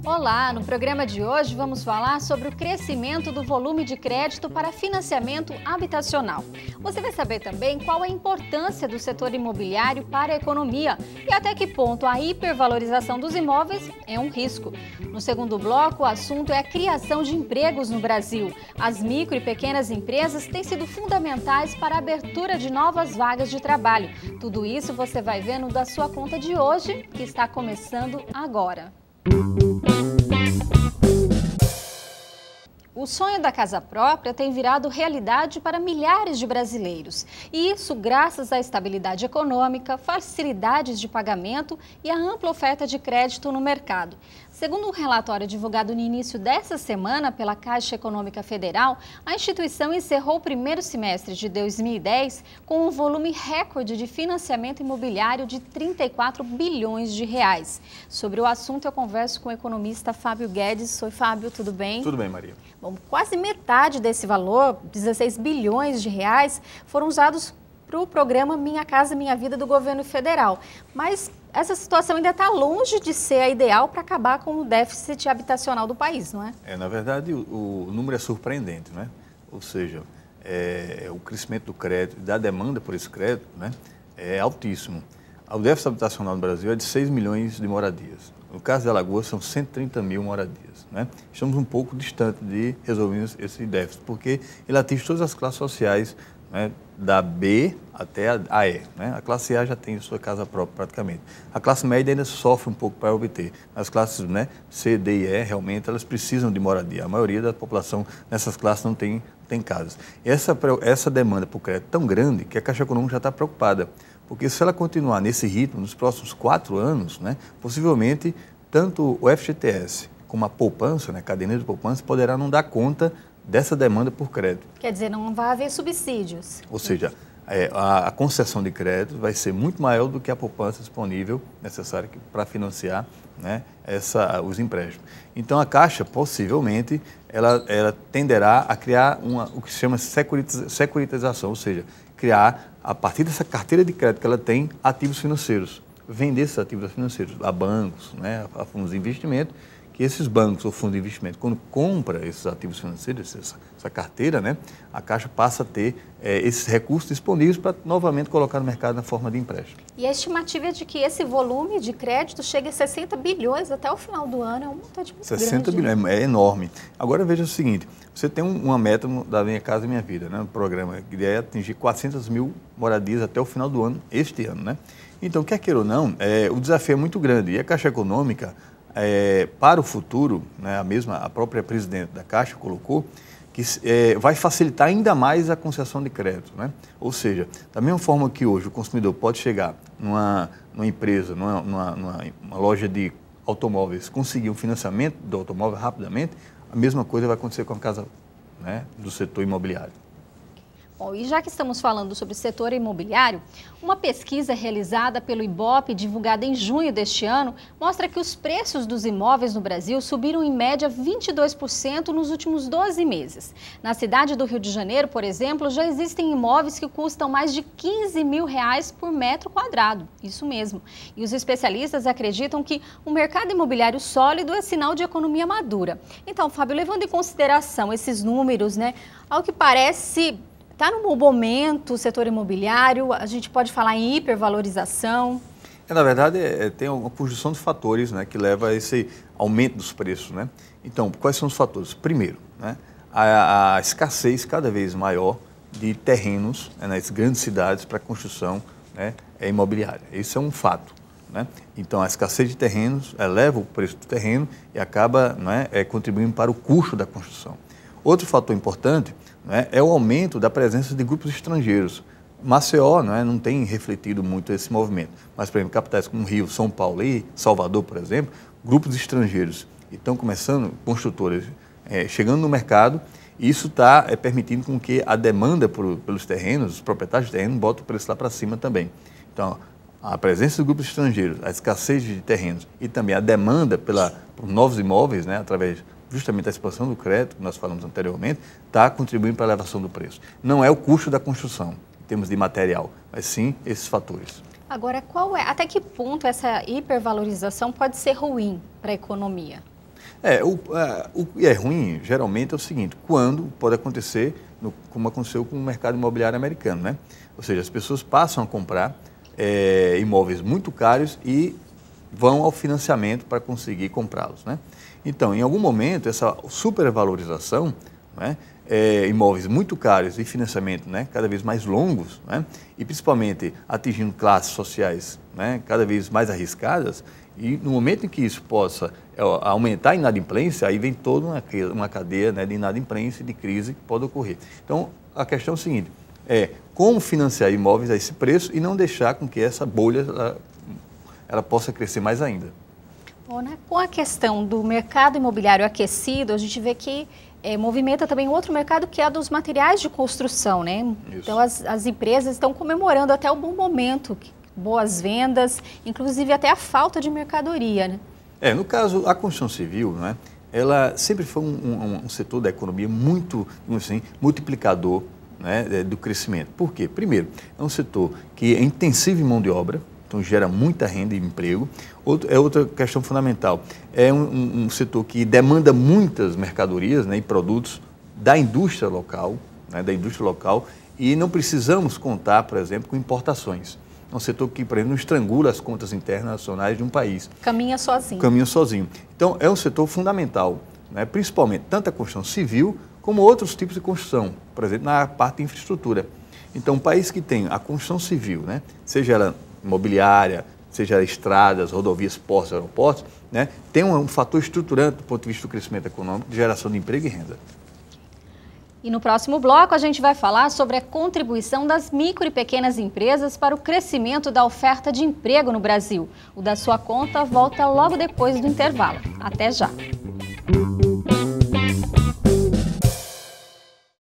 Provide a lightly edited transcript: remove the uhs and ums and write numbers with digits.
Olá, no programa de hoje vamos falar sobre o crescimento do volume de crédito para financiamento habitacional. Você vai saber também qual a importância do setor imobiliário para a economia e até que ponto a hipervalorização dos imóveis é um risco. No segundo bloco, o assunto é a criação de empregos no Brasil. As micro e pequenas empresas têm sido fundamentais para a abertura de novas vagas de trabalho. Tudo isso você vai ver no Da Sua Conta de hoje, que está começando agora. O sonho da casa própria tem virado realidade para milhares de brasileiros. E isso graças à estabilidade econômica, facilidades de pagamento e à ampla oferta de crédito no mercado. Segundo um relatório divulgado no início dessa semana pela Caixa Econômica Federal, a instituição encerrou o primeiro semestre de 2010 com um volume recorde de financiamento imobiliário de 34 bilhões de reais. Sobre o assunto, eu converso com o economista Fábio Guedes. Oi, Fábio, tudo bem? Tudo bem, Maria. Bom, quase metade desse valor, 16 bilhões de reais, foram usados para o programa Minha Casa Minha Vida do governo federal. Mas essa situação ainda está longe de ser a ideal para acabar com o déficit habitacional do país, não é? Na verdade, o número é surpreendente, né? Ou seja, o crescimento do crédito, da demanda por esse crédito, né, é altíssimo. O déficit habitacional no Brasil é de 6 milhões de moradias. No caso de Alagoas, são 130 mil moradias, né? Estamos um pouco distante de resolver esse déficit, porque ele atinge todas as classes sociais, né, da B até a E. Né? A classe A já tem sua casa própria praticamente. A classe média ainda sofre um pouco para obter. As classes, né, C, D e E, realmente, elas precisam de moradia. A maioria da população nessas classes não tem casas. E essa demanda por crédito é tão grande que a Caixa Econômica já está preocupada. Porque se ela continuar nesse ritmo, nos próximos 4 anos, né, possivelmente, tanto o FGTS como a poupança, né, a caderneta de poupança, poderá não dar conta dessa demanda por crédito. Quer dizer, não vai haver subsídios. Ou seja, a concessão de crédito vai ser muito maior do que a poupança disponível necessária para financiar, né, os empréstimos. Então, a Caixa, possivelmente, ela tenderá a criar o que se chama securitização, ou seja, criar, a partir dessa carteira de crédito que ela tem, ativos financeiros. Vender esses ativos financeiros a bancos, né, a fundos de investimento, que esses bancos ou fundos de investimento, quando compra esses ativos financeiros, essa carteira, né, a Caixa passa a ter esses recursos disponíveis para novamente colocar no mercado na forma de empréstimo. E a estimativa é de que esse volume de crédito chegue a 60 bilhões até o final do ano. É um montante muito 60 grande. bilhões, é enorme. Agora veja o seguinte, você tem uma meta da Minha Casa Minha Vida, né, no programa, que é atingir 400 mil moradias até o final do ano, este ano, né? Então, quer queira ou não, o desafio é muito grande. E a Caixa Econômica, para o futuro, né, a própria presidente da Caixa colocou que vai facilitar ainda mais a concessão de crédito, né? Ou seja, da mesma forma que hoje o consumidor pode chegar numa empresa, numa loja de automóveis, conseguir um financiamento do automóvel rapidamente, a mesma coisa vai acontecer com a casa, né, do setor imobiliário. Bom, e já que estamos falando sobre o setor imobiliário, uma pesquisa realizada pelo Ibope, divulgada em junho deste ano, mostra que os preços dos imóveis no Brasil subiram em média 22% nos últimos 12 meses. Na cidade do Rio de Janeiro, por exemplo, já existem imóveis que custam mais de 15 mil reais por metro quadrado. Isso mesmo. E os especialistas acreditam que o mercado imobiliário sólido é sinal de economia madura. Então, Fábio, levando em consideração esses números, né, ao que parece... Está num bom momento o setor imobiliário, a gente pode falar em hipervalorização? Na verdade, tem uma conjunção de fatores, né, que leva a esse aumento dos preços, né? Então, quais são os fatores? Primeiro, né, a escassez cada vez maior de terrenos, né, nas grandes cidades para construção, né, imobiliária. Isso é um fato, né? Então, a escassez de terrenos eleva o preço do terreno e acaba, né, contribuindo para o custo da construção. Outro fator importante, né, é o aumento da presença de grupos estrangeiros. Maceió, né, não tem refletido muito esse movimento, mas, por exemplo, capitais como Rio, São Paulo e Salvador, por exemplo, grupos estrangeiros estão começando, construtores, chegando no mercado, e isso está permitindo com que a demanda pelos terrenos, os proprietários de terreno, botem o preço lá para cima também. Então, a presença de grupos estrangeiros, a escassez de terrenos e também a demanda por novos imóveis, né, através justamente da expansão do crédito, que nós falamos anteriormente, está contribuindo para a elevação do preço. Não é o custo da construção, em termos de material, mas sim esses fatores. Agora, até que ponto essa hipervalorização pode ser ruim para a economia? O que é ruim, geralmente, é o seguinte, quando pode acontecer, como aconteceu com o mercado imobiliário americano, né? Ou seja, as pessoas passam a comprar imóveis muito caros e vão ao financiamento para conseguir comprá-los, né? Então, em algum momento, essa supervalorização, né, imóveis muito caros e financiamento, né, cada vez mais longos, né, e principalmente atingindo classes sociais, né, cada vez mais arriscadas, e no momento em que isso possa aumentar a inadimplência, aí vem toda uma cadeia, né, de inadimplência e de crise que pode ocorrer. Então, a questão é o seguinte, como financiar imóveis a esse preço e não deixar com que essa bolha ela possa crescer mais ainda. Bom, né? Com a questão do mercado imobiliário aquecido, a gente vê que movimenta também outro mercado que é a dos materiais de construção, né? Isso. Então as empresas estão comemorando até o bom momento, boas vendas, inclusive até a falta de mercadoria, né? No caso, a construção civil, né, ela sempre foi um setor da economia muito, assim, multiplicador, né, do crescimento. Por quê? Primeiro, é um setor que é intensivo em mão de obra, então gera muita renda e emprego. Outra questão fundamental, é um setor que demanda muitas mercadorias, né, e produtos da indústria local, né, e não precisamos contar, por exemplo, com importações. É um setor que, por exemplo, não estrangula as contas internacionais de um país. Caminha sozinho. Caminha sozinho. Então, é um setor fundamental, né, principalmente tanto a construção civil como outros tipos de construção, por exemplo, na parte de infraestrutura. Então, um país que tem a construção civil, né, seja ela imobiliária, seja estradas, rodovias, portos, aeroportos, né, tem um fator estruturante do ponto de vista do crescimento econômico, de geração de emprego e renda. E no próximo bloco a gente vai falar sobre a contribuição das micro e pequenas empresas para o crescimento da oferta de emprego no Brasil. O Da Sua Conta volta logo depois do intervalo. Até já!